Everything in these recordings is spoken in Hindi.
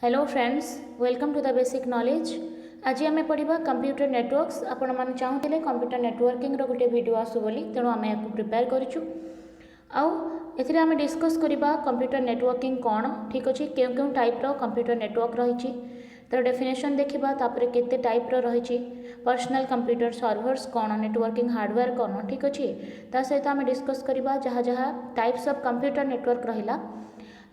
Hello friends, welcome to the basic knowledge. आज आम पढ़ा कंप्यूटर नेटवर्क्स। आपण मैंने चाहूले कंप्यूटर नेटवर्किंग गोटे वीडियो आसू बोली, तेणु आम या प्रिपेयर करूँ। आम डिस्कस करवा कंप्यूटर नेटवर्किंग कौन, ठीक अच्छे, क्यों टाइप्र कंप्यूटर नेटवर्क रही, तार डेफिनेशन देखा, तापर केते टाइप्र रही, पर्सनल कंप्यूटर सर्भर्स कौन, नेटवर्किंग हार्डवेयर कौन, ठीक अच्छे। ता सहित आम डिस्कस करवा जहाँ जहाँ टाइप्स ऑफ कंप्यूटर नेटवर्क रहा।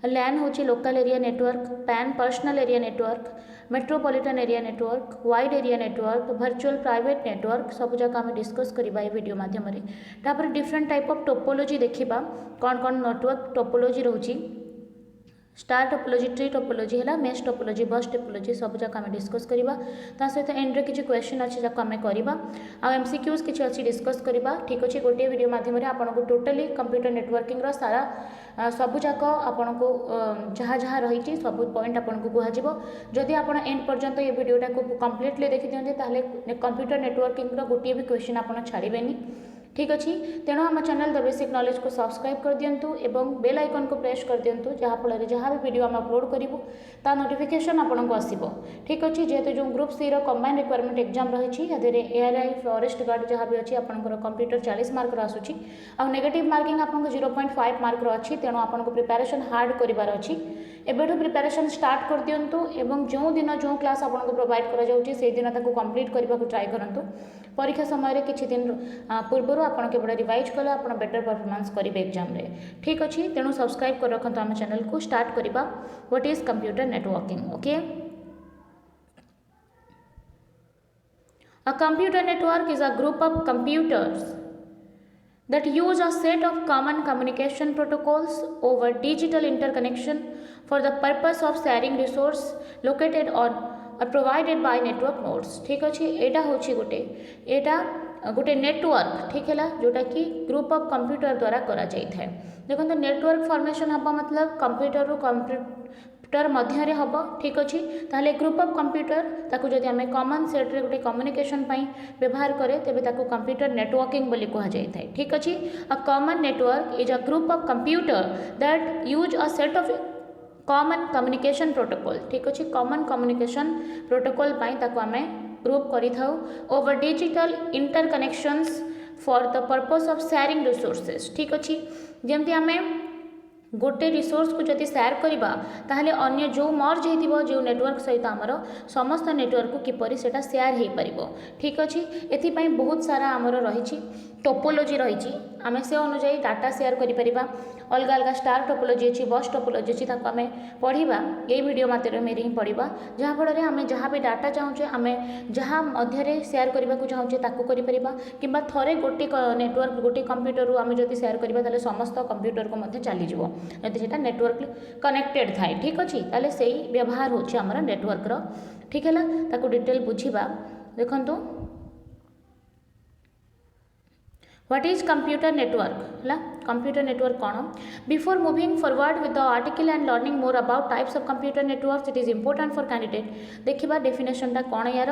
लैन होची local area network, pan personal area network, metropolitan area network, wide area network, virtual private network, सब जगह आम डिस्कस करवा वीडियो माध्यम। तापर डिफरेंट टाइप ऑफ टोपोलॉजी देखा, कौन कौन नेटवर्क टोपोलॉजी रोची, स्टार टोपोलॉजी, ट्री टोपोलॉजी है, मेश टोपोलॉजी, बस टोपोलॉजी, सब जगह आम डिस्कस करवा। ता सहित एंड्रे किसी क्वेश्चन अच्छे जब आम करवा, एमसीक्यूज किसी अच्छी डिस्कस करवा, ठीक अच्छे। गोटे वीडियो माध्यम आपको टोटली कंप्यूटर नेटवर्किंग सारा सबूक आपन को जहाँ जहाँ रही सब पॉइंट आपको कहजी। जदि आप एंड पर्यंत ये वीडियोटा को कम्प्लीटली देखी दिखते ताहले कंप्यूटर नेटवर्किंग गोटे भी क्वेश्चन आप छाड़बेनि, ठीक अच्छे। तेणु आम चैनल द बेसिक नॉलेज को सब्सक्राइब कर दिंतु एवं बेल आइकन को प्रेस कर दिंतु, जहाँफल जहाँ भी वीडियो आम अपलोड करूँ ता नोटिफिकेशन आपन को आसो, ठीक अच्छे। जेहेतु जो group C combined requirement exam रही, एआरआई फॉरेस्ट गार्ड जहाँ भी अच्छी आपंकर कंप्यूटर 40 मार्क आसूँ, आ नेगेटिव मार्किंग आपको 0.5 मार्क अच्छी। तेणु आपको प्रिपेरेसन हार्ड करार अच्छी, एबेठू प्रिपेरेसन स्टार्ट कर दिंतु एवं जो दिन जो क्लास आपको प्रोवाइड कर कंप्लीट करने को ट्राए करूँ। परीक्षा समय किसी दिन पूर्व आपड़ केवल रिवाइज कले आप बेटर परफॉर्मेंस करेंगे एग्जाम रे, ठीक अच्छे। तेणु सब्सक्राइब कर रखु आम चैनल को। स्टार्ट करवा what is computer networking. Okay, a computer network is a group of computers that use a set of common communication protocols over digital interconnection for the purpose of sharing resource located on or provided by network nodes, ठीक अच्छे। एटा होची गोटे नेटवर्क, ठीक है, जोटा कि ग्रुप ऑफ कंप्यूटर द्वारा करा जाई थाए। देखो नेटवर्क फॉर्मेशन हबा मतलब कंप्यूटर रु कंप्यूटर मध्य हम, ठीक अच्छे। ताहले ग्रुप ऑफ कंप्यूटर ताकू जदि आम कॉमन सेट रे गोटे कम्युनिकेशन पई व्यवहार करे तेबे ताकू कंप्यूटर नेटवर्किंग बोली कहा जाई थाए, ठीक अच्छे। A common network is a group of computer that use a set of common communication protocol, ठीक अच्छे। कॉमन कम्युनिकेशन प्रोटोकॉल पई ताकू आमे ग्रुप करि थाउ over digital interconnections for the purpose of sharing resources, ठीक अच्छे। जमती आमे गोटे रिसोर्स को जदि शेयर करवा ताहले अन्य जो मर्ज हो जो नेटवर्क सहित आमर समस्त नेटवर्क को किपरि सेटा शेयर हो पारिबो, ठीक अच्छे। एथिपाई बहुत सारा आमर रही टोपोलॉजी रही, आम से अनुजाई डाटा शेयर करिपरिबा। अलग अलग स्टार टोपोलॉजी अच्छी, बस टोपोलॉजी अच्छी, ताको आम पढ़ा यही वीडियो माध्यम ही पढ़ा, जहाँफल आम जहाँ भी डाटा चाहूचे आम जहाँ मध्य शेयर करने को चाहूचे ताकू करिपरिबा, किंबा थरे गोटे नेटवर्क गोटे कंप्यूटर रु आम जदि शेयर करबा ताले समस्त कंप्यूटर को मध्य चलीजिवो यदि सेटा नेटवर्क कनेक्टेड थाए, ठीक अच्छे। ताले सेही व्यवहार होछि हमर नेटवर्क रो, ठीक है। ताकू डिटेल बुझिबा। देखंतु What is computer network? Computer network कौन? Before moving forward with the article and learning more about types of computer networks, it is important for candidate देखिबा definition टा कौन यार,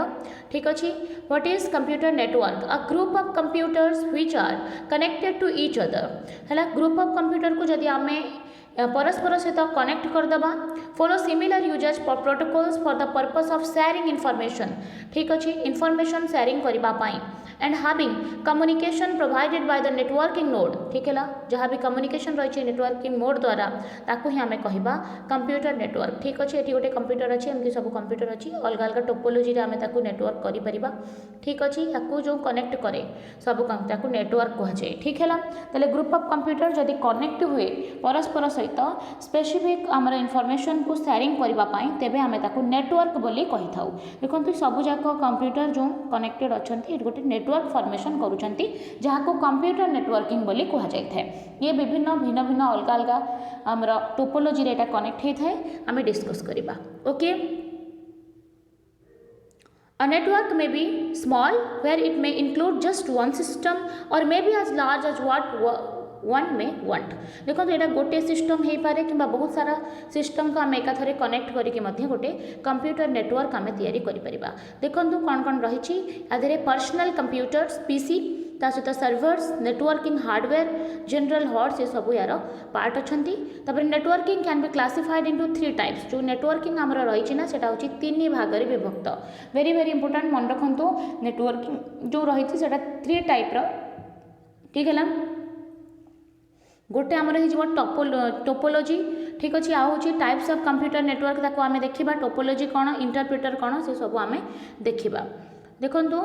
ठीक अच्छे। What is computer network? A group of computers which are connected to each other, है ग्रुप ऑफ कंप्यूटर को जदि आमे परस्पर सहित कनेक्ट करदबा follow similar uses protocols for the purpose of sharing information, ठीक अच्छे। इनफॉरमेशन शेयरिंग करबा पाई and having communication provided by the networking node, ठीक है। जहाँ भी कम्युनिकेशन रही नेटवर्किंग नोड द्वारा ताकू ही आम कहवा कंप्यूटर नेटवर्क, ठीक अच्छे। ये गोटे कंप्यूटर अच्छी, एमती सब कंप्यूटर अच्छी, अलग अलग टोपोलॉजी रे आम ताकू नेटवर्क करिपरिबा, ठीक अच्छे। ताकू जो कनेक्ट करे सब ताकू नेटवर्क कहुए, ठीक है। ताले ग्रुप ऑफ कंप्यूटर जदि कनेक्ट हुए परस्पर सहित स्पेसिफिक आमर इनफॉरमेशन को शेयरिंग करने तेबे आम ताकू नेटवर्क बोली कही थाउ। देखो सबूक कंप्यूटर जो कनेक्टेड अच्छा गोटे नेटवर्क फॉर्मेशन करुँच जहाँ को कंप्यूटर नेटवर्किंग बोली कह जाए। ये विभिन्न भिन्न भिन्न अलग अलग आमर टोपोलॉजी रे कनेक्ट होता है, आम डिस्कस करवा। Okay, a network may be small where it may include just one system or may be as large as what one may want। देखो यहाँ गोटे सिस्टम हो पारे कि बहुत सारा सिस्टम को आम एकाथरे कनेक्ट करके गोटे कंप्यूटर नेटवर्क आम तैयारी करि परिबा। देखो कौन कौन रही आधे पर्सनल कंप्यूटर्स पीसी, ता सहित servers networking hardware general horse ये सब यार पार्ट अच्छी। तापर networking can be classified into 3 types. जो नेटवर्किंग आमर रही ना सेटा होची 3 भाग में विभक्त। वेरी वेरी इंपोर्टेंट मन रखु नेटवर्किंग जो रही सेटा 3 टाइप रो ठीक है। गोटे आमर टोपोलोजी ठीक अच्छे आउ हूँ टाइप्स ऑफ कंप्यूटर नेटवर्क ताको आमे देखिबा टोपोलोजी कौन इंटरप्रिटर कौन से सब आमे देखिबा। देखंतु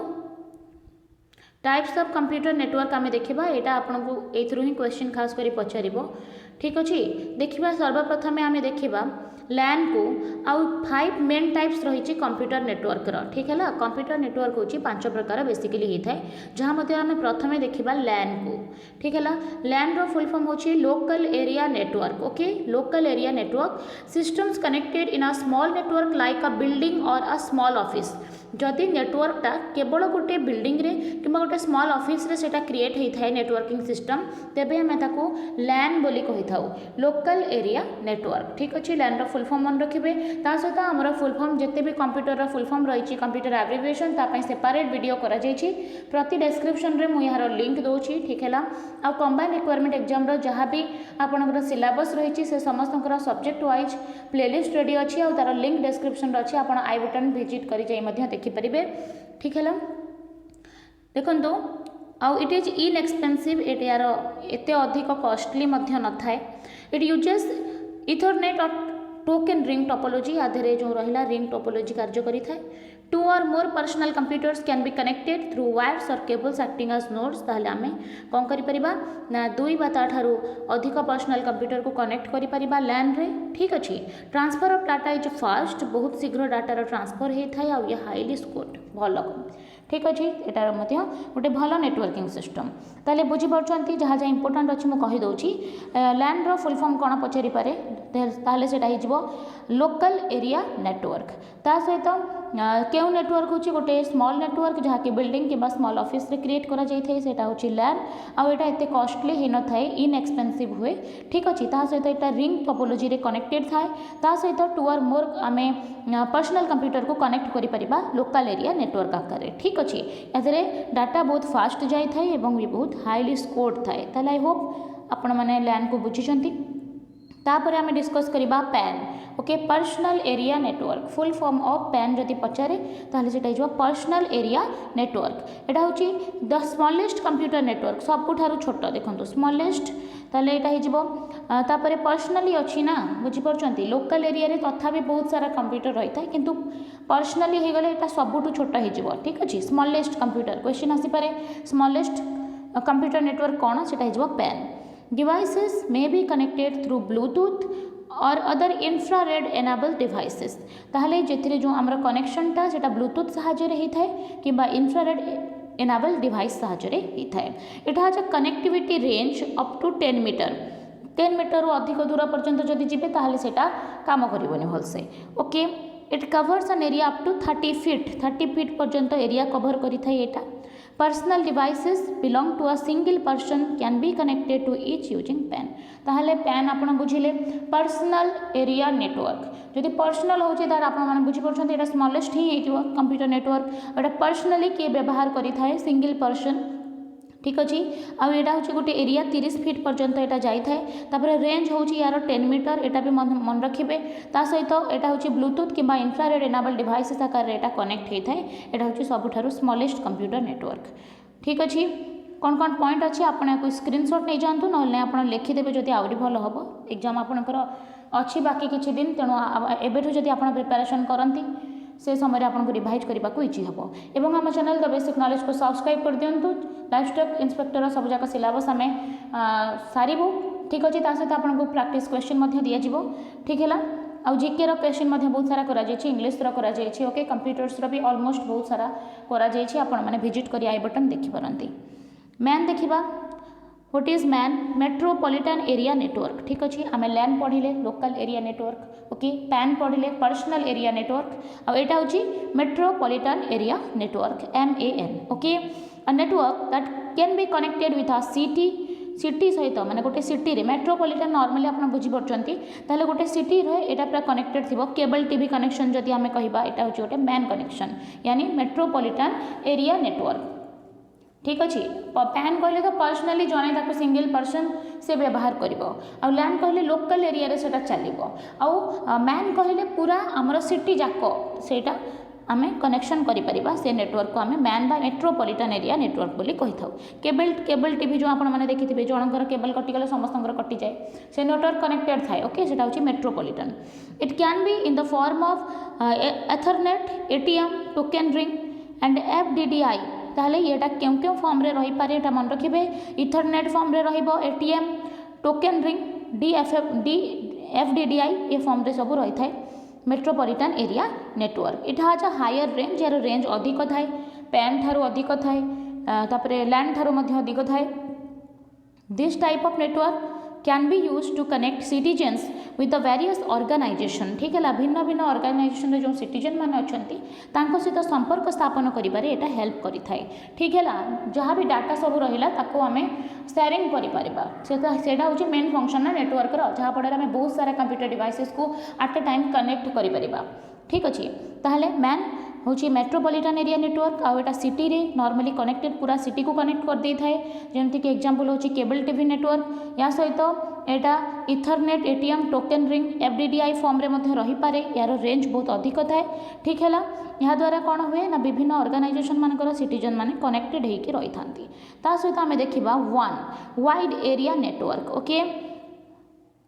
टाइप्स ऑफ कंप्यूटर नेटवर्क आमे देखिबा एटा आपनको एथरु ही क्वेश्चन खास करी पचारिबो ठीक अच्छे। देखिबा सर्वप्रथमे आमे देखिबा लैन को आउ 5 मेन टाइप्स रही कंप्यूटर नेटवर्क रो ठीक है। कंप्यूटर नेटवर्क होची 5 प्रकार बेसिकली होता है जहाँ मध्य आमे प्रथमे देखिबा लैन को ठीक है। लैन रो फुल फॉर्म होची local area network okay. Local area network systems connected in a small network like a building और अ स्मॉल ऑफिस। जदि नेटवर्कटा केवल गोटे बिल्डिंग रे किंबा गोटे स्मॉल ऑफिस रे सेटा क्रिएट होता है नेटवर्किंग सिस्टम तेबे हमें ताको लैन बोली कही थाउ लोकल एरिया नेटवर्क ठीक अच्छे। लैन रो फुल फॉर्म मन रखिबे ता सहित आमर फुल फॉर्म जिते भी कंप्यूटर रो फुल फॉर्म रही कंप्यूटर एब्रिविएशन तापाई सेपरेट वीडियो करा जायछि प्रति डिस्क्रिप्शन रे मु यार लिंक दोछि ठीक है। आ कंबाइन रिक्वायरमेंट एग्जाम रो जहाँ भी आपनकर सिलेबस रही से समस्त सब्जेक्ट वाइज प्लेलिस्ट रेडी अच्छी आ तार लिंक डिस्क्रिप्शन रे अच्छी आप आई बटन विजिट करि जाई मध्य देखिपारे ठीक है। देखो आउ इट इज इनएक्सपेंसिव इट यार एते अधिक कॉस्टली मध्य न थाए। इट यूजेस इथरनेट और टोकन रिंग टोपोलॉजी आधे जो रहा रिंग टोपोलॉजी कार्य करी थाए। 2 or more personal computers can be connected through wires or cables acting as nodes। ताहले आमे कौन करि परिबा ना 2 बा ता ठारू अधिक पर्सनल कंप्यूटर को कनेक्ट करि परिबा लैन रे ठीक अच्छे। Transfer of data is fast बहुत शीघ्र डाटार ट्रांसफर होता है और ये हाईली स्कोर्ड भल ठीक अच्छे। यार गोटे भल नेटवर्किंग सिस्टम ताले बुझी पार्टी जहाँ जहाँ इंपोर्टाट अच्छी मुझे कहीदे लैन रो फुल फॉर्म कौन पचारि पारे ताहले सेटा हो लोकल एरिया नेटवर्क। ता सहित क्यों नेटवर्क होची गोटे स्मॉल नेटवर्क जहाँ कि बिल्डिंग कि स्मॉल ऑफिस रे क्रिएट करा जाय थाए सेटा होची लैन आउ एटा एते कॉस्टली हे न थाए इनएक्सपेंसिव हुए ठीक अच्छे। ता सहित एटा रिंग टोपोलॉजी रे कनेक्टेड थाए। ता सहित 2 or more आमे पर्सनल कंप्यूटर को कनेक्ट करि परिबा लोकल एरिया नेटवर्क आकार ठीक अच्छे। यादरे डाटा बहुत फास्ट जाय थाए एवं भी बहुत हाईली स्कोर्ड थाए। ताले आई होप आपण माने लैन को बुझिचंती। तापर आमे डिस्कस करिबा pan okay personal area network full form of pan जदि पचारे ताहले सेटा हिजो पर्सनल एरिया नेटवर्क। एटा होची द स्मॉलेस्ट कंप्यूटर नेटवर्क सबुठारु छोट देखंतु स्मॉलेस्ट ताहले एटा हिजो तापरे पर्सनली अछि ना बुझि परचंती लोकल एरिया रे तथा भी बहुत सारा कंप्यूटर रही था किंतु पर्सनली हे गले एटा सबुठु छोट हिजो ठीक अछि। स्मॉलेस्ट कंप्यूटर क्वेश्चन आसी पारे स्मॉलेस्ट कंप्यूटर नेटवर्क कोन सेटा हिजो PAN. Devices may be connected through Bluetooth or other infrared enable devices. ताहले जेथिरे जो हमर कनेक्शनटा सेटा ब्लूटूथ सहायता रे हिथाय किबा इंफ्रारेड एनेबल डिवाइस सहायता रे हिथाय। It has a connectivity range up to 10 metre 10 metre अधिक दूर पर्यंत जदि जिबे ताहले सेटा काम करिवनी भलसे okay. It covers an area up to 30 feet पर्यंत एरिया कवर करि थाय। एटा personal devices belong to a single person can be connected to each using PAN. ताहले पैन आपण बुझिले पर्सनल एरिया नेटवर्क जदि पर्सनल होचे तार आपण माने बुझि परछन एटा स्मॉलेस्ट ही हेतिबो कंप्यूटर नेटवर्क एटा पर्सनली के व्यवहार करि थाए सिंगल पर्सन ठीक अच्छे। आउ एटा होची गोटे एरिया 30 फीट पर्यंत एटा जाई थाए। तापर रेंज होची यार 10 मीटर एटा भी मन रखिबे। ता सहित एटा होची ब्लूटूथ किंबा इंफ्रारेड एनेबल डिवाइसेस आकार एटा कनेक्ट होई थाए। एटा होची सबुठारु स्मॉलेस्ट कंप्यूटर नेटवर्क ठीक अच्छे। कौन कौन पॉइंट अच्छे आपन को स्क्रीनशॉट नहीं जातु ना आपन लिखिदेवे जदि आउरी भल हम एग्जाम आपनकर अच्छी बाकी किछि दिन तेणु एबेठु जदि आपन प्रिपरेशन करंती से समय आपको रिवाइज करने को इजी हम एवं आम चैनल द बेसिक नॉलेज को सब्सक्राइब कर दिंतु। लाइफस्टॉक इंस्पेक्टर सब जाक सिलेबस आम सारू ठीक अच्छे। सहित आपको प्रैक्टिस क्वेश्चन दिज्व ठीक है। आउ जीके रो क्वेश्चन बहुत सारा करा जायछि इंग्लिश रो करा जायछि ओके। कंप्यूटर्स रो भी ऑलमोस्ट बहुत सारा करा जायछि आपण माने विजिट करी आई बटन देखि परंती। मैन देखिबा what is MAN metropolitan area network ठीक अच्छे। आम लैन पढ़िले local area network okay. PAN पढ़िले पर्सनल एरिया नेटवर्क और यहाँ हूँ metropolitan area network MAN okay. A network that can be connected with a city सहित माने गोटे सिटी रे मेट्रोपॉलिटन नॉर्मली आप बुझीपी ताहले गोटे सिटी रे एटा पूरा कनेक्टेड थी केबल टीवी कनेक्शन जदि आम कहबा एटा हूँ गोटे मैन कनेक्शन यानी मेट्रोपॉलिटन एरिया नेटवर्क ठीक अच्छे पैन कहले तो पर्सनाली जड़े ताको सिंगल पर्सन से व्यवहार कर लैंड कहले लोकल एरिया रे सेटा चलो आउ मैन कहले पूरा आमर सिटी जाक सेटा आमे कनेक्शन करिपरिबा से नेटवर्क को आमे मैन बा मेट्रोपॉलिटन एरिया नेटवर्क बोली कहि थाउ। केबल टीवी जो आपण माने देखिथिबे जनकर केबल कटि गले समस्तंकर कटि जाए से नेटवर्क कनेक्टेड थाए ओके सेटा होची metropolitan. It can be in the form of Ethernet ATM token ring and FDDI ताहले एटा केउ केउ फॉर्म रे रही पारे एटा मन रखिबे इथरनेट फॉर्म रे रहिबो एटीएम टोकन रिंग एफडीडीआई ये फॉर्म रे सब रही थाए metropolitan area network. It has a higher range यार रेंज अधिक थाए पैन ठारू अधिक थाए तापरे लैंड ठारू मध्य अधिक थाए। This type of network can be use to connect citizens with the various organization ठीक है भिन्न भिन्न ऑर्गेनाइजेशन जो सिटीजन मैंने अच्छा सहित संपर्क स्थापन करिबारे एटा हेल्प करि थाए ठीक है जहाँ भी डाटा सब रहिला ताको आमे शेयरिंग करिपारिबा सेटा होची मेन फंक्शन ना नेटवर्क रो जहाँ फଳରେ आमे बहुत सारा कंप्यूटर डिवाइसेस को एट अ टाइम कनेक्ट करिपारिबा ठीक अच्छे। ताहले मैन होची मेट्रोपॉलिटन एरिया नेटवर्क आउ एटा सिटी रे नॉर्मली कनेक्टेड पूरा सिटी को कनेक्ट कर दे थाए जेमति कि एग्जांपल होची केबल टीवी नेटवर्क या सहित एटा Ethernet ATM token ring FDDI form रे मध्ये रही पारे यार रेंज बहुत अधिक थाए ठीक है यहाँ द्वारा कौन हुए ना विभिन्न ऑर्गेनाइजेशन मानकर सिटीजन माने कनेक्टेड होइके रही थांती। ता सहित आमे देखिबा वन wide area network okay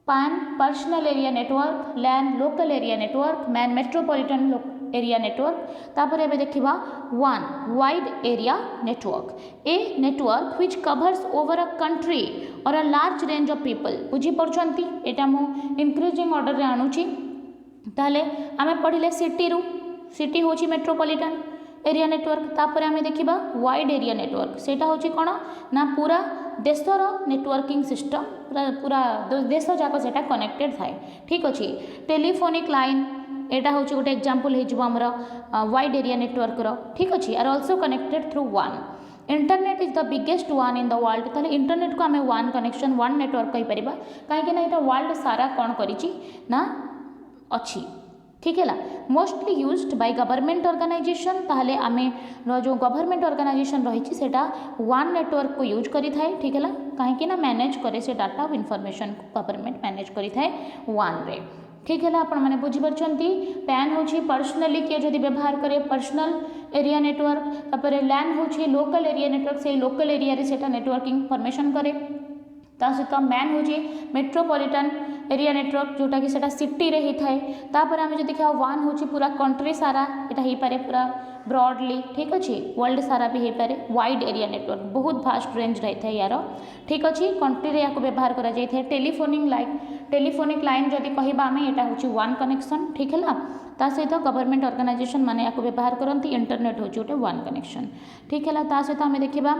PAN personal area network LAN local area network MAN metropolitan area network तापर एबे देखिबा वन wide area network a network which covers over a country or a large range of people बुझी परछंती एटा मु इंक्रीजिंग ऑर्डर रे आनुची ताले आमे पढिले सिटी होची मेट्रोपॉलिटन एरिया नेटवर्क तापर आमे देखिबा वाइड एरिया नेटवर्क सेटा होची कोन ना पूरा देशर नेटवर्किंग सिस्टम पूरा देश जाक सेटा कनेक्टेड थाए ठीक अच्छे। टेलीफोनिक लाइन एटा होची गोटे एग्जांपल हे आमर वाइड एरिया नेटवर्क रो ठीक अच्छे आर ऑल्सो कनेक्टेड थ्रू वन। इंटरनेट इज द बिगेस्ट वन इन द वर्ल्ड ताले इंटरनेट को आमे वन कनेक्शन वन नेटवर्क कहि परिबा काहे कि ना एटा वर्ल्ड सारा कोन करिची ना अच्छी ठीक है mostly used by government organization ताहले आमे जो गवर्नमेंट ऑर्गेनाइजेशन रही सेटा वन नेटवर्क को यूज करी थाए ठीक है कहीं ना मैनेज करे से डाटा ऑफ इनफॉरमेशन को गवर्नमेंट मैनेज करी थाए वन रे ठीक है आपण मैंने बुझीपारछंती। पैन होची पर्सनली किए जदि व्यवहार करे पर्सनल एरिया नेटवर्क तापर लैंड होची लोकल एरिया नेटवर्क से लोकल एरिया रे सेटा नेटवर्किंग फॉर्मेशन करे ता सहित मैन होची मेट्रोपॉलिटन एरिया नेटवर्क जोटा कि सेटा सिटी रे ही थाए तापर आमे जो देखा वन होची पूरा कंट्री सारा एटा ही पारे पूरा ब्रॉडली ठीक अच्छे वर्ल्ड सारा भी हो पारे वाइड एरिया नेटवर्क बहुत फास्ट रेंज रही है यार ठीक अच्छे कंट्री रे याको व्यवहार करा जाय थे। टेलीफोनिक लाइन जदि कहबा आमे एटा होची वन कनेक्शन ठीक है ता सहित गवर्नमेंट ऑर्गेनाइजेशन माने याको व्यवहार करती इंटरनेट होची गोटे वन कनेक्शन ठीक है ता सहित आमे देखिबा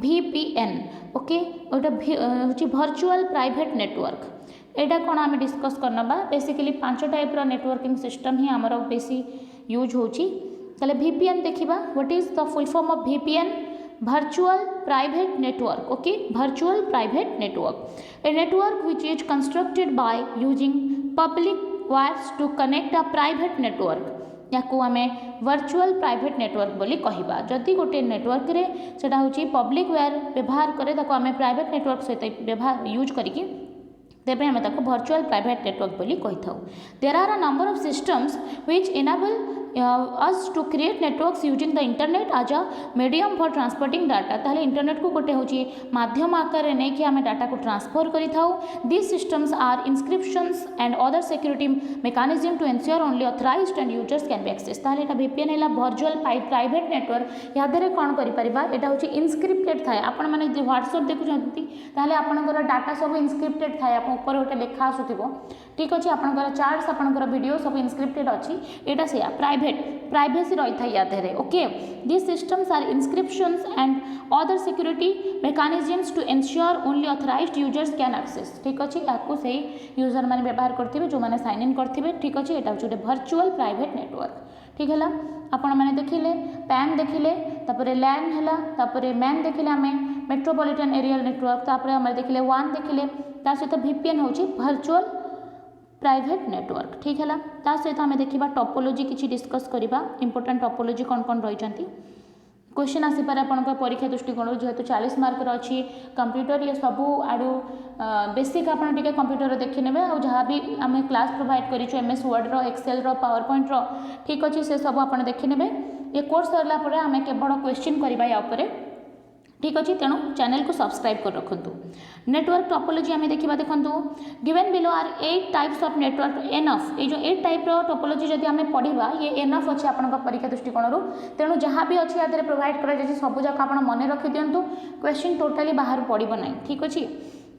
VPN ओके ओटा होची वर्चुअल प्राइवेट नेटवर्क एटा कोन आमे डिस्कस करनबा बेसिकली पांच टाइप रो नेटवर्किंग सिस्टम ही हमरो बेसी यूज होची ताले VPN देखिबा what is the full form of VPN virtual private network okay virtual private network a network which is constructed by using public wires to connect a private network याको आमे वर्चुअल प्राइवेट नेटवर्क बोली कहिबा जदि गोटे नेटवर्क रे सेटा होची पब्लिक वायर व्यवहार करे ताको आमे प्राइवेट नेटवर्क सहित व्यवहार यूज करिकि तेबे आमे ताको वर्चुअल प्राइवेट नेटवर्क बोली कहि थाउ। There are a number of systems which enable us to create networks using the internet as a medium for transporting data ताले इंटरनेट को गोटे होची माध्यम आकार ने कि हमें डाटा को ट्रांसफर करि थाउ। These systems are inscriptions and other security mechanism to ensure only authorized and users can be accessed ताले एटा VPN हैला वर्चुअल प्राइवेट नेटवर्क या धरे कोन करि परिबा एटा होची इनस्क्रिप्टेड थाए आपण माने जे WhatsApp देखु जंती ताले आपनकर डाटा सब इनस्क्रिप्टेड थाए आपण ऊपर गोटे लेखा आसुथिबो ठीक अछि आपनकर चार्ट्स आपनकर वीडियो सब इनस्क्रिप्टेड अछि एटा से प्राइवेसी रही था याद है okay. This systems are inscriptions and other security mechanisms to ensure only authorized users can access ठीक अच्छे या से यूजर मैंने व्यवहार करते जो मैंने साइन इन करते ठीक अच्छे यहाँ गोटे वर्चुअल प्राइवेट नेटवर्क ठीक है आपण मैंने देखिले पैन देखिले तापर लैन है मैन देखिले आम मेट्रोपॉलिटन एरिया नेटवर्क तापर आम देखिले वन देखिले सहित VPN होची वर्चुअल प्राइवेट नेटवर्क ठीक है ता सहित आम देखा टोपोलोजी किसी डिस्कस करवा इंपोर्टेंट टोपोलोजी कौन कौन रही क्वेश्चन आसीपारे आपंकर परीक्षा दृष्टिकोण जेहेतु 40 मार्कर अच्छी कंप्यूटर ये सबू आड़ू बेसिक आप कंप्यूटर देखी ने और जहाँ भी आम क्लास प्रोवाइड करूँ MS Word Excel PowerPoint ठीक अच्छे से सब आप देखी ने ये कोर्स सरला आम केवल क्वेश्चन करवा या ठीक अच्छे तेणु चैनल को सब्सक्राइब कर रखु। नेटवर्क टोपोलॉजी आम देखा देखूँ given below are 8 types of network एनफ ये जो 8 टाइप टोपोलॉजी जब आम पढ़ा ये एनफ अच्छे आप परीक्षा दृष्टिकोण तेणु जहाँ भी अच्छे या प्रोवाइड कर सब जाक आप मन रखी दिंतु क्वेश्चन टोटाली बाहर पड़ो ना ठीक अच्छे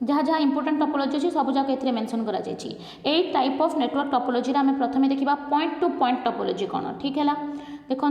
जहाँ जहाँ इंपोर्टेंट टोपोलॉजी अच्छी सब जाक ए मेंशन करा 8 टाइप ऑफ नेटवर्क टोपोलॉजी आम प्रथम देखा पॉइंट टू पॉइंट टोपोलॉजी कौन ठीक है देखु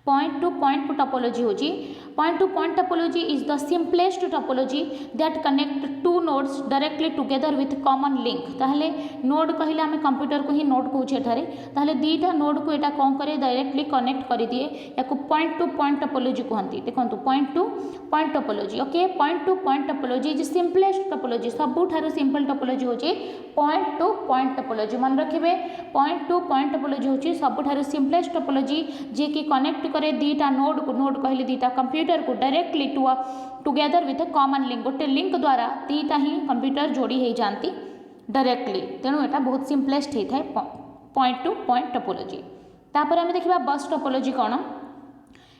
point to point topology होची point to point topology is the simplest topology that connect two nodes directly together with common link ताहले नोड कहले आमे कंप्यूटर को ही नोड कहूचे एठारे ताहले दीटा नोड को एटा कोन करे डायरेक्टली कनेक्ट करि दिए याको point to point topology कहंती देखंतु point to point topology okay point to point topology is simplest topology सबुठारो सिंपल topology होची point to point topology मन रखिबे point to point topology होची सबुठारो simplest topology जे कि कनेक्ट करे दीटा नोड कहले दीटा कंप्यूटर को directly together with a common link गोटे लिंक द्वारा दीटा ही कंप्यूटर जोड़ी हो जाती डायरेक्टली तेणु यहाँ बहुत सिंपलेस्ट होता है पॉइंट टू पॉइंट टोपोलॉजी। तापर आम देखा बस टोपोलॉजी कौन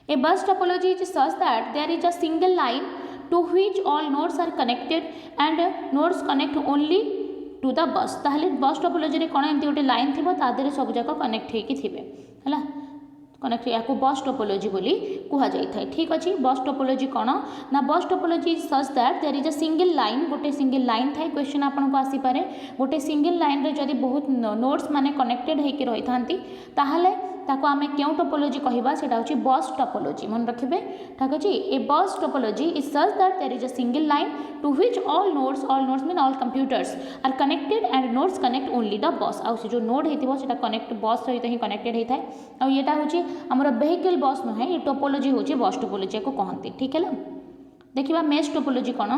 a bus topology is such that there is a single line to which all nodes are connected and nodes connect only to the bus ताहले बस टोपोलॉजी कौन एमती गोटे लाइन थी तादे सब जाक कनेक्ट होते कनेक्ट या बस टोपोलॉजी बोली कह जाए ठीक अच्छे बस टोपोलॉजी कौन ना bus topology is such that there is a single line गोटे सिंगल लाइन थाए क्वेश्चन आपको आसीपारे गोटे सिंगल लाइन रे जदि बहुत नोड्स माने कनेक्टेड होकर रही था ताको आमे क्यों टोपोलॉजी कहबा सेटा होची बस टोपोलॉजी मन रखिबे ठीक अछि a bus topology is such that there is a single line to which all nodes mean all computers are connected and nodes connect only the bus आउ से जो नोड हेतिबो सेटा कनेक्ट बस सहित ही कनेक्टेड हेता है आ एटा होची हमर वेहिकल बस न है ये टोपोलॉजी होची बस टोपोलॉजी को कहंती ठीक है देखिबा mesh topology cone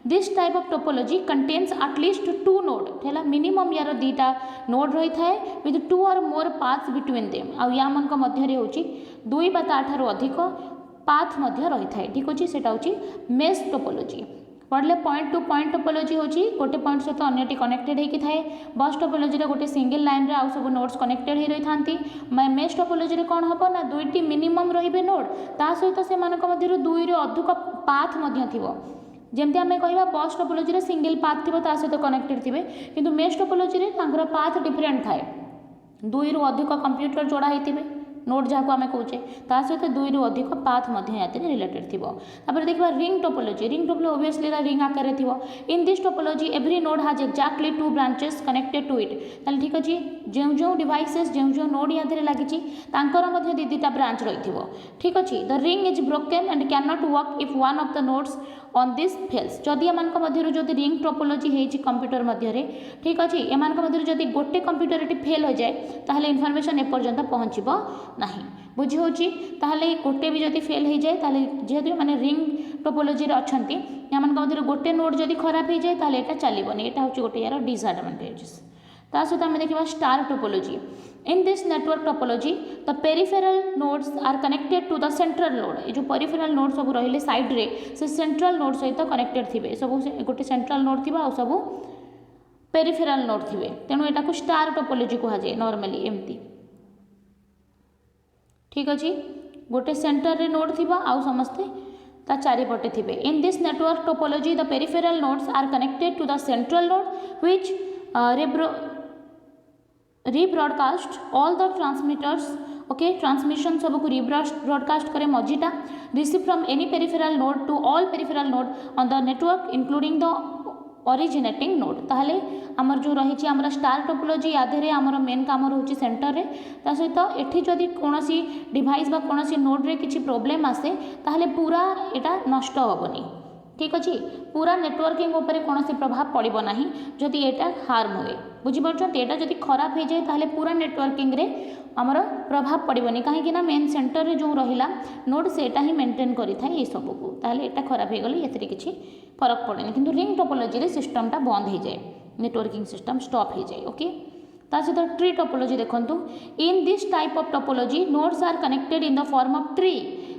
this type of topology contains at least to node है मिनिमम यार दीटा नोड रही है with to or more paths between them आ या मन मध्य होची दुई बा ताठारो अधिक पाथ मध्य रही है ठीक अच्छे सेटा होची मेश टोपोलॉजी पढ़ले पॉइंट टू पॉइंट टोपोलॉजी होची गोटे पॉइंट सहित अन्यटी कनेक्टेड होकी थाए बस टोपोलॉजी रे गोटे सिंगल लाइन रे आउ सब नोड्स कनेक्टेड हो रही थांती मेश टोपोलॉजी रे कोन हबो ना दुईटी मिनिमम रहिबे नोड ता सहित से मानक मध्य दुई रे अधिक पाथ मध्य थिबो जमती आम कह बस टोपोलॉजी रे सिंगल पाथ थी सहित कनेक्टेड थे किंतु मेश टोपोलॉजी रे पाथ डिफरेंट थाए दुई रु अधिक कंप्यूटर जोड़ा होते नोड जहाँ आम कहे ता सहित दुई रु अधिक पाथ रिलेटेड थी देखा रिंग टोपोलॉजी ओबियसली रिंग आकार थी in this topology every node has exactly two branches connected to it ताले ठीक अच्छे जो जो डिवाइसेस जो जो नोड या लगी दी दीटा ब्रांच रही ठीक अच्छे the ring is broken and can not work if one of the nodes on this fails जदि एम जदि रिंग टोपोलॉजी होती कंप्यूटर मध्य ठीक अच्छे एम जदि गोटे कंप्यूटर ये फेल हो जाए ताहले इनफॉरमेशन एपर्यंत पहुँचब ना बुझी होची ताहले गोटे भी जदि फेल हो जाए ताहले जेहेतु माने रिंग टोपोलॉजी अच्छा मध्य गोटे नोड जदि खराब हो जाए ताहले एटा चलबनी एटा होची गोटे यार डिसएडवांटेजेस ता सहित आम देखा star topology in this network topology the peripheral nodes are connected to the central node ये जो पेरिफेरल नोड सब रहिले साइड रे से सेंट्रल नोड सहित कनेक्टेड थिबे सब गोटे सेंट्रल नोड थिबा आ सब पेरिफेरल नोड थिबे तेणु एटा को स्टार टोपोलॉजी कहा जाए नॉर्मली एमती ठीक अच्छे गोटे सेंटर रे नोड थिबा आ समस्ते ता चारिपटे थिबे in this network topology the peripheral nodes are connected to the central node which rebroadcast all the transmitters okay transmission सब को रीब्रॉडकास्ट करे मझीटा receive from any peripheral node to all peripheral node on the network including the originating node ताहले आमर जो रही आमर स्टार टोपोलॉजी यादे आमर मेन काम रोचे सेंटर रे ता सहित एठी जदि कोनोसी डिवाइस बा कोनोसी नोड रे किछि प्रॉब्लम आसे ताहले पूरा एटा नष्ट होबनी ठीक अच्छे पूरा नेटवर्किंग उपर कौन प्रभाव पड़ो ना जदि यहाँ हार्म हुए बुझीपार यहाँ जब खराब हो जाए ताहले पूरा नेटवर्किंग रे आमर प्रभाव पड़ोनी कहीं मेन सेंटर रे जो रहा नोड सेटा ही मेंटेन करें ये सबको ताहले यहाँ खराब हो गले ये किसी फरक पड़े किंतु रिंग टोपोलॉजी रे सिस्टमटा बंद हो जाए नेटवर्किंग सिस्टम स्टॉप हो जाए ओके ता सहित ट्री टोपोलॉजी देखंतु in this type of topology nodes are connected in the form of tree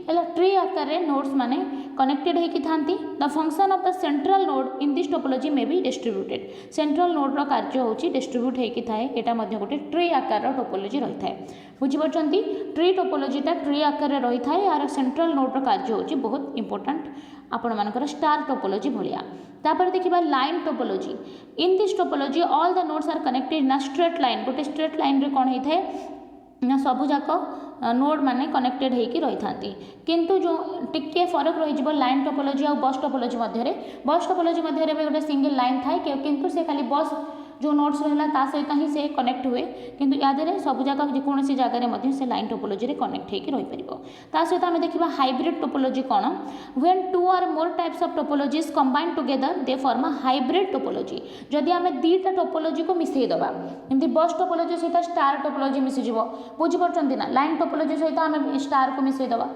एला ट्री आकार रे नोड्स माने कनेक्टेड हेकि थांती the function of the central node in this topology may be distributed central node रो कार्य होची डिस्ट्रीब्यूट हेकि थाए एटा मध्ये गोटे ट्री आकार रो टोपोलॉजी रही थाए बुझि परछंती ट्री टोपोलॉजी टा ट्री आकार रे रही थाए यार सेंट्रल नोड रो कार्य होची बहुत इंपोर्टेंट आपण मानकर स्टार टोपोलॉजी भलिया तापर देखिबा line topology in this topology all the nodes are connected in a straight line गोटे स्ट्रेट लाइन रे कोन हेइ थाए ना सबु जाक नोड माने कनेक्टेड हेकि रही थांती किंतु जो टिके फरक रही जिवो लाइन टोपोलॉजी और बस टोपोलॉजी मध्य रे गोटे सिंगल लाइन थाए किंतु से खाली बस जो नोड्स रहला ता सहित ही से कनेक्ट हुए किंतु यादरे सब जगह जेकोसी जगार मध्य से लाइन टोपोलॉजी रे कनेक्ट हेकि रही परिबो ता सहित आमे देखिबा हाइब्रिड टोपोलॉजी कोन when two or more types of topologies combine together they form a hybrid topology जदि आमे दीटा टोपोलॉजी को मिसई दबा एमती बस टोपोलॉजी सहित स्टार टोपोलॉजी मिसि जिवो बुझि परछंती ना लाइन टोपोलॉजी सहित आमे स्टार को मिसई दबा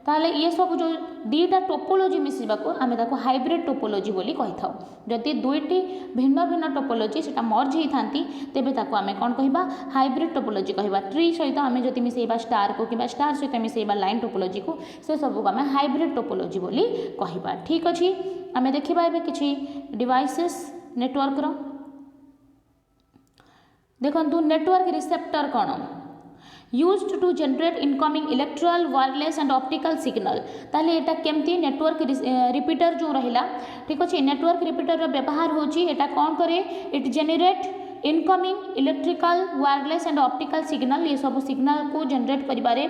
ताले ये सब जो दीटा टोपोलॉजी मिसवा को आमे ताको हाइब्रिड टोपोलॉजी बोली कहि थाउ जदि दुईटी भिन्न भिन्न टोपोलॉजी सेटा मर्ज ही थांती तेबे ताको आमे कोन कहिबा हाइब्रिड टोपोलॉजी कहिबा ट्री सहित आमे जदि मिसैबा स्टार को किबा स्टार सहित मिसैबा लाइन टोपोलॉजी को से सब को आमे हाइब्रिड टोपोलॉजी बोली कहिबा ठीक अछि आमे देखिबा एबे किछि डिवाइसेस नेटवर्क रो देखंतु network receptor cone used to generate incoming electrical wireless and optical signal ताले एटा केमती नेटवर्क रिपीटर जो रहिला ठीक अछि नेटवर्क रिपीटर रो व्यवहार होची एटा कोन करे it generate incoming electrical wireless and optical signal ये सब सिग्नल को जनरेट करिबारे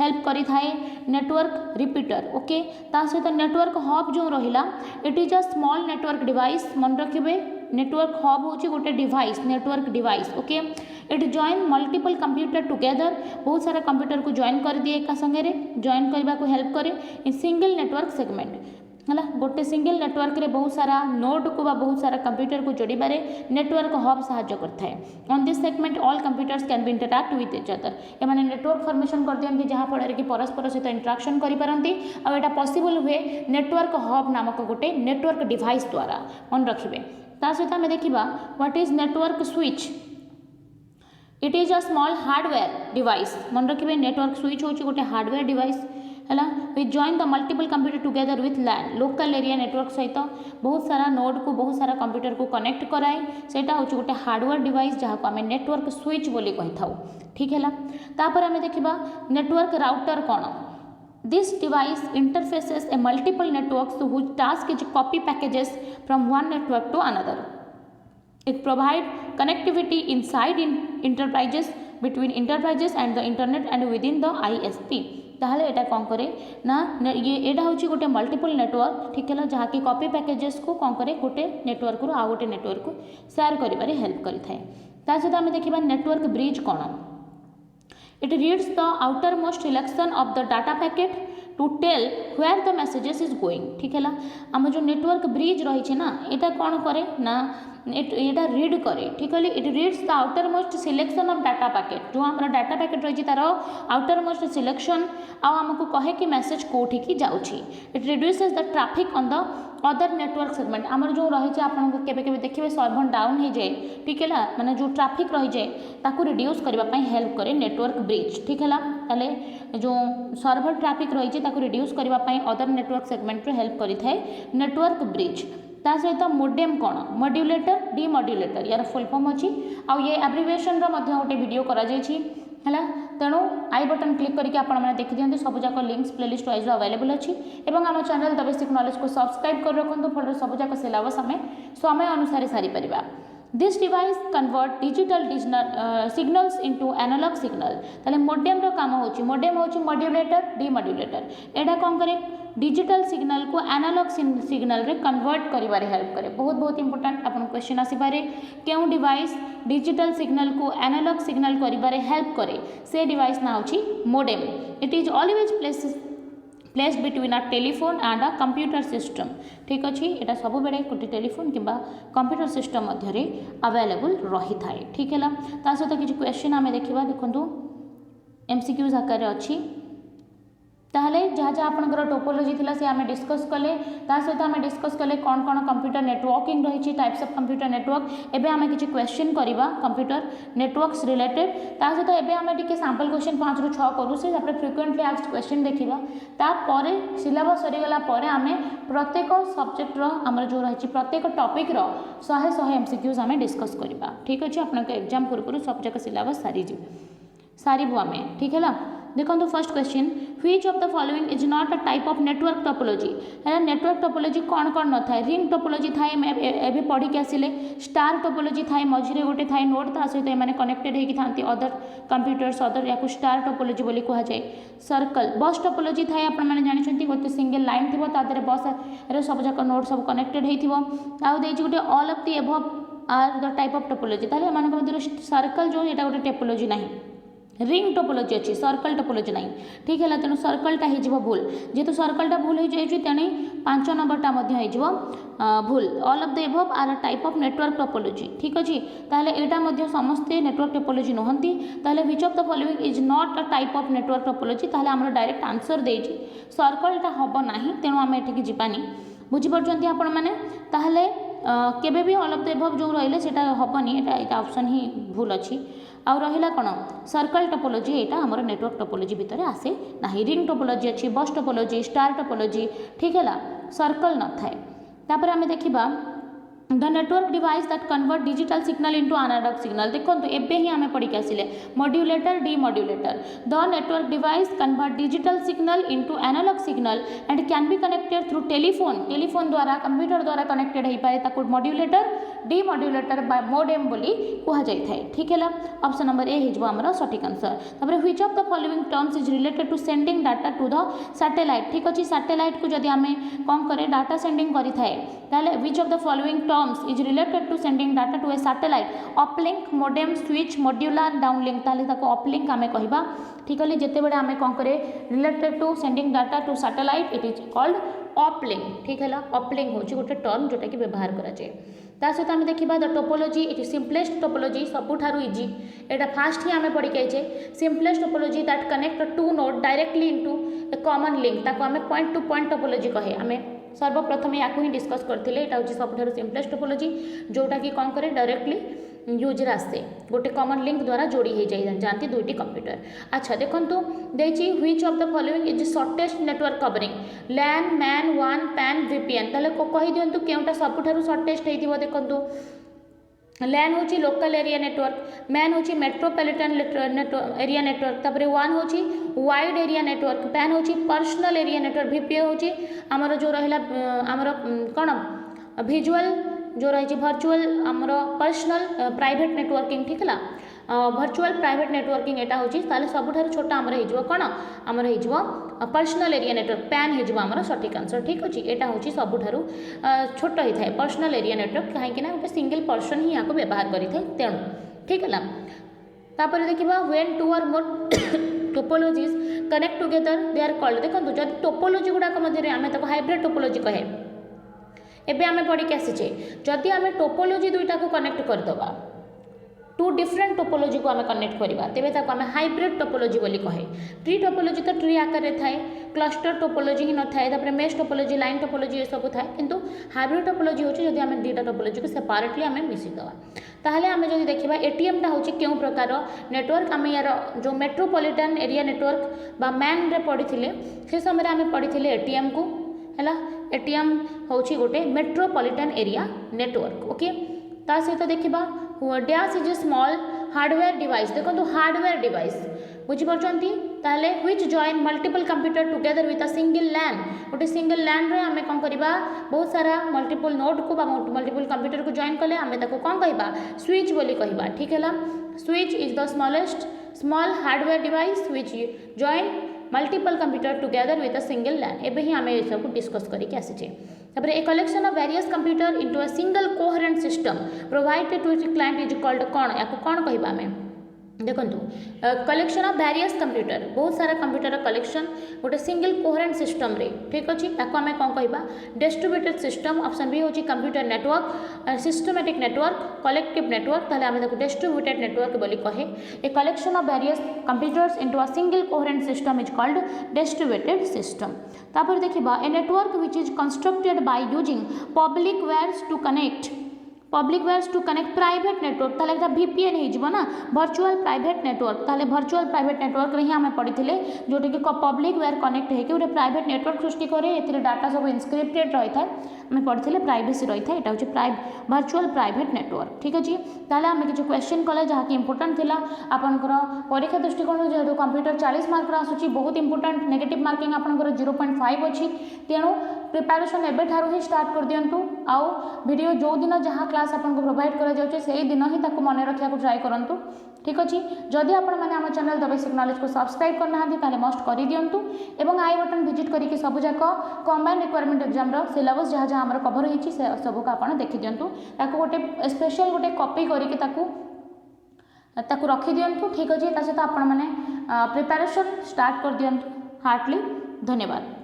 हेल्प करि थाए नेटवर्क रिपीटर ओके ता सहित नेटवर्क हब जो रहिला it is a small network device मन रखिबे नेटवर्क हब होची गोटे device network device okay it join multiple computer together बहुत सारा कंप्यूटर को जॉइन कर दिए एक संगे रे जॉइन करबा को हेल्प करे इन सिंगल नेटवर्क सेगमेंट हला गोटे सिंगल नेटवर्क रे बहुत सारा नोड को बा बहुत सारा कंप्यूटर को जोड़िबारे नेटवर्क हब सहायता करता है on this segment all computers can be interact with each other ए माने नेटवर्क फॉर्मेशन कर दियंती जहां फଳରେ कि परस्पर सहित इंटरैक्शन करि पारंती आ एटा पॉसिबल हुए नेटवर्क हब नामक गोटे नेटवर्क डिवाइस द्वारा मन रखिबे ता सहित हमें देखिबा what is network switch it is a small hardware device मन रखिबे नेटवर्क स्विच होची गोटे हार्डवेयर डिवाइस है we join the multiple computer together with LAN local area network सहित बहुत सारा नोड को बहुत सारा कंप्यूटर को कनेक्ट कराए सेटा होची गोटे हार्डवेयर डिवाइस जहाँ को आम नेटवर्क स्विच बोली कहि थाउ ठीक है तापर आम देखिबा नेटवर्क राउटर कौन This device interfaces a multiple networks whose task is copy packages from one network to another. It provides connectivity inside enterprises, between enterprises and the internet and within the ISP. ताहले एटा कौन करे ना ये एटा होची गोटे मल्टीपल नेटवर्क ठीक है जहाँ की कॉपी पैकेजेस को कौन करे गोटे नेटवर्क रू आ गोटे नेटवर्क को शेयर करिबारे हेल्प करि थाए ता सहित आमे देखिबा नेटवर्क ब्रिज कौन It reads the outermost selection of the data packet to tell where the messages is going ठीक है आम जो नेटवर्क ब्रिज रही ना यहाँ कौन करे ना यहाँ रीड करे ठीक है it reads the outermost selection of data packet जो हमारा डाटा पैकेट रही तार आउटरमोस्ट सिलेक्शन आमको कहे कि मेसेज कौटी की जाऊँगी it reduces the traffic on the other network segment आमर जो रही आपको केबे देखिए सर्भर डाउन हो जाए ठीक है माने जो ट्रैफिक रही जाए ताकू रिड्यूस करने हेल्प करे नेटवर्क ब्रिज ठीक है ताले जो सर्भर ट्रैफिक रही है रिड्यूस करने अदर नेटवर्क सेगमेंट हेल्प करें नेटवर्क ब्रिज ता सहित मोडेम कौन मॉड्यूलेटर डीमॉड्यूलेटर यार फुल फॉर्म अच्छी आउ ये एब्रिविएशन गोटे वीडियो करा है तेणु आई बटन क्लिक करके आपने देखी दिखाते सब जाक लिंक्स प्लेलिस्ट वाइज अवेलेबल अच्छी और आम चैनल द बेसिक नॉलेज को सब्सक्राइब कर रखुँ फल सब जाक सिलेबस आम समय अनुसार सारी Paribas This device convert digital signals into analog signal ताले मोडेम रो काम होची मोडेम होची मॉड्यूलेटर डीमॉड्यूलेटर एडा कौन करे डिजिटल सिग्नल को एनालॉग सिग्नल रे कन्वर्ट करिबारे हेल्प करे बहुत इंपोर्टेंट आपन क्वेश्चन आसीबारे केउ डिवाइस डिजिटल सिग्नल को एनालॉग सिग्नल करिबारे हेल्प करे से डिवाइस ना होची modem it is always placed between a telephone and a computer system ठीक अच्छे यहाँ सब बेले गोटे टेलीफोन कि कंप्यूटर सिस्टम मध्य अवेलेबल रही थाए ठीक है ता सहित किसी क्वेश्चन आम देखा देखूँ एमसीक्यूज आकार अच्छी ताहले जहाँ जहाँ आपंकर टोपोलोजी थिला से आम डिस्कस कले सहित आम डिस्कस कले कौन कौन कंप्यूटर नेटवर्किंग रही टाइप्स ऑफ कंप्यूटर नेटवर्क एबे आम किसी क्वेश्चन करवा कंप्यूटर नेटवर्क्स रिलेटेड सहित एबे आम टिके सैंपल क्वेश्चन 5 ରୁ 6 करूँ से फ्रिक्वेंटली आस्क्ड क्वेश्चन देखा तापर सिलेबस सरीगला आम प्रत्येक सब्जेक्टर आम जो रही प्रत्येक टॉपिक रो 100 MCQs आम डिस्कस करवा ठीक अच्छे आपन एग्जाम पूर्व सबजाक सिलेबस सारू आम ठीक है देखो first question which of the following is not a type of network topology है नेटवर्क टोपोलॉजी कौन कौन न थाए रिंग टोपोलॉजी थाए एबे पढ़ी के आसिले स्टार टोपोलॉजी थाए मझिरे गोटे थाए नोड ता सहित एमाने कनेक्टेड होगी थांती अदर कंप्यूटर्स अदर या स्टार टोपोलॉजी बोली कहा जाए सर्कल बस टोपोलॉजी थाए आपण माने जानिछंती गोटे सिंगल लाइन थिबो ता देरे बस रे सब जाक नोड सब कनेक्टेड हेथिबो आउ देछि गोटे all of the above are the type of topology ताले एमानक मध्य सर्कल जो एटा गोटे टोपोलॉजी नाही रिंग टोपोलॉजी अच्छी सर्कल टोपोलॉजी नहीं ठीक है तेणु सर्कलटा हो भूल जेहेतु सर्कलटा भूल हो जाए तेणु 5 नंबरटा भूल all of the above are type of network topology ठीक अच्छे ताहले एटा मध्य समस्ते नेटवर्क टोपोलॉजी नुहंती ताहले which of the following is not a type of network topology ताहले हमर डायरेक्ट आंसर देछि सर्कलटा हबो नाही तेणु आम एठिक जिबानी बुझी पड़छंती आपण माने ताहले केबे भी ऑल ऑफ द एबव जो रहिले सेटा हबनी एटा ऑप्शन ही भूल अछि आउ रहिला कौन सर्कल टोपोलॉजी यहाँ आम नेटवर्क टोपोलॉजी भितर आसे ना रिंग टोपोलॉजी अच्छी बस टोपोलॉजी स्टार टोपोलॉजी ठीक है सर्कल न थाए तापर आम देखा the network device that convert digital signal into analog signal देखो एबे ही आम पढ़ी आसिले modulator demodulator the network device convert digital signal into analog signal and can be connected through telephone द्वारा कंप्यूटर द्वारा कनेक्टेड हो पाए ताको मॉड्यूलेटर डीमॉड्यूलेटर बाय मोडेम बोली कह जाए ठीक है ऑप्शन नंबर ए हो आमर सठिक आंसर तापर which of the following terms is related to sending data to the satellite ठीक अच्छे सैटेलाइट को जदि आम कौन करे डाटा सेंडिंग करें ताहले which of the following terms is related to sending data to a satellite uplink modem switch modular downlink ताहले ताको अपलिंक आम कहबा ठीक है जिते बड़े आम कौन करे related to sending data to satellite it is called uplink ठीक है अपलिंक हूँ गोटे टर्म जोटा कि व्यवहार कराए सहित आम देखा the topology it simplest topology सबुठारु इजी एटा फास्ट ही आम पढ़ी आइचे simplest topology that connect two node directly into a common link ताको आम पॉइंट टू पॉइंट टोपोलॉजी कहे आम सर्वप्रथम या ही डिस्कस करते यहाँ हूँ सबुठारु सिंपलेस्ट टोपोलॉजी जोटा कि कौन करे डायरेक्टली यूज आसे गोटे कॉमन लिंक द्वारा जोड़ी हो जाती दुईटी कंप्यूटर अच्छा देखो देखिए which of the following is shortest network covering LAN MAN वन पैन VPN ताले कही दिंतु केउटा सबुठारु शॉर्टेस्ट होइतिबो देखंतु लैन हूँ लोकल एरिया नेटवर्क मैन हूँ मेट्रोपॉलिटन एरिया नेटवर्क तापर वन हूँ वाइड एरिया नेटवर्क पैन हूँ पर्सनल एरिया नेटवर्क VPN हूँ आमर जो रहा आमर कौन विजुअल जो रही भर्चुअल आमर पर्सनल प्राइवेट नेटवर्किंग ठीक है भर्चुअल प्राइवेट नेटवर्किंग एटा हूँ ताले सबुठारु छोट आमर हो कौन आमर हो पर्सनल एरिया नेटवर्क पैन हो सठिक आंसर ठीक अच्छे यहाँ हूँ सबुठारु छोट होता है पर्सनल एरिया नेटवर्क कहीं गोटे सिंगल पर्सन ही यहाँ व्यवहार करें तेणु ठीक है तापर देखा when two are more topologies connect together they are called देखो जब टोपोलॉजी गुड़ाक मध्य आम हाइब्रिड टोपोलॉजी कहे एबे आमे पढ़ी के आसीचे जदि आमे टोपोलॉजी दुईटा को कनेक्ट करदबा टू डिफरेंट टोपोलॉजी को आमे कनेक्ट करवा तेबे ताको आमे हाइब्रिड टोपोलॉजी बोली कहे ट्री टोपोलॉजी तो ट्री आकार रे थाए क्लस्टर टोपोलॉजी ही न थाए तापर मेश टोपोलॉजी लाइन टोपोलॉजी ये सब थाए किंतु हाइब्रिड टोपोलॉजी होची जदि आमे दुईटा टोपोलॉजी को सेपरेटली आमे मिसी दवा ताहले आमे जदि देखिबा एटीएम टा होची केउ प्रकार नेटवर्क आमे यार जो मेट्रोपॉलिटन एरिया नेटवर्क बा मैन रे पढ़िथिले से समय आमे पढ़िथिले एटीएम को है एटीएम हूँ गोटे मेट्रोपॉलिटन एरिया नेटवर्क ओके ता सहित देखा dash is a small hardware device देखो हार्डवेयर डिवाइस बुझीपार ताहले which join multiple computer together with a single LAN गोटे सिंगल लैन रे आमे कौन करवा बहुत सारा मल्टीपल नोड को मल्टीपल कंप्यूटर को जॉइन कले आमे ताको कौन कहबा स्विच बोली कहबा ठीक है switch is the small hardware device which join multiple computer together with a single LAN एबे ही आमे सब डिस्कस करके आसीचे तापर a collection of various computer into a single coherent system provided to it client is called कौन या कौन कहबा आमे देखो कलेक्शन ऑफ वेरियस कंप्यूटर बहुत सारा कंप्यूटर कलेक्शन गोटे सिंगल कोहेरेंट सिस्टम रे ठीक अच्छे ताको आम कौन कहवा डिस्ट्रीब्यूटेड सिस्टम ऑप्शन बी होची computer network systematic network collective network ताले आम डिस्ट्रीब्यूटेड नेटवर्क बोली कहे a collection of various computers into a single coherent system is called distributed system तापर देखिबा a network which is constructed by using public wires to connect public wires to connect private network ताले एटा VPN हो ना वर्चुअल प्राइवेट नेटवर्क ताले वर्चुअल प्राइवेट नेटवर्क रे ही आम पढ़ी जोटा कि पब्लिक वायर कनेक्ट होकर गोटे प्राइवेट नेटवर्क सृष्टि करे ए डाटा सब इनस्क्रिप्टेड रही है आम पढ़ी प्राइवेसी रही है यहाँ हूँ वर्चुअल प्राइवेट नेटवर्क ठीक अच्छे ताले आम किसी क्वेश्चन कले जहाँकि इंपोर्टाट था आपंकर परीक्षा दृष्टिकोण जेहतु कंप्यूटर 40 मार्क आसूँ बहुत इंपोर्टाट नेगेटिव मार्किंग आपंकर 0.5 अच्छी तेणु प्रिपेरेसन एबेठारु ही स्टार्ट कर दिंतु आउ वीडियो जो दिन जहाँ क्लास आपको प्रोवाइड करा जाउछे से दिन ही ताको मन रखा ट्राए करंतु ठीक अच्छे जदि आपण मैंने आम चैनल द बेसिक नॉलेज को सब्सक्राइब करना ताले मस्ट कर दिंतु एवं आई बटन विजिट करके सब जाक कंबाइंड रिक्वायरमेंट एग्जाम सिलेबस जहाँ जहाँ आम कभर होती सबको आप देखी दिंतु ताको गोटे स्पेशल गोटे कॉपी करके ताकू रखी दिंतु ठीक अच्छे सहित आपण मैंने प्रिपेरेसन स्टार्ट कर दिंतु हार्टली धन्यवाद।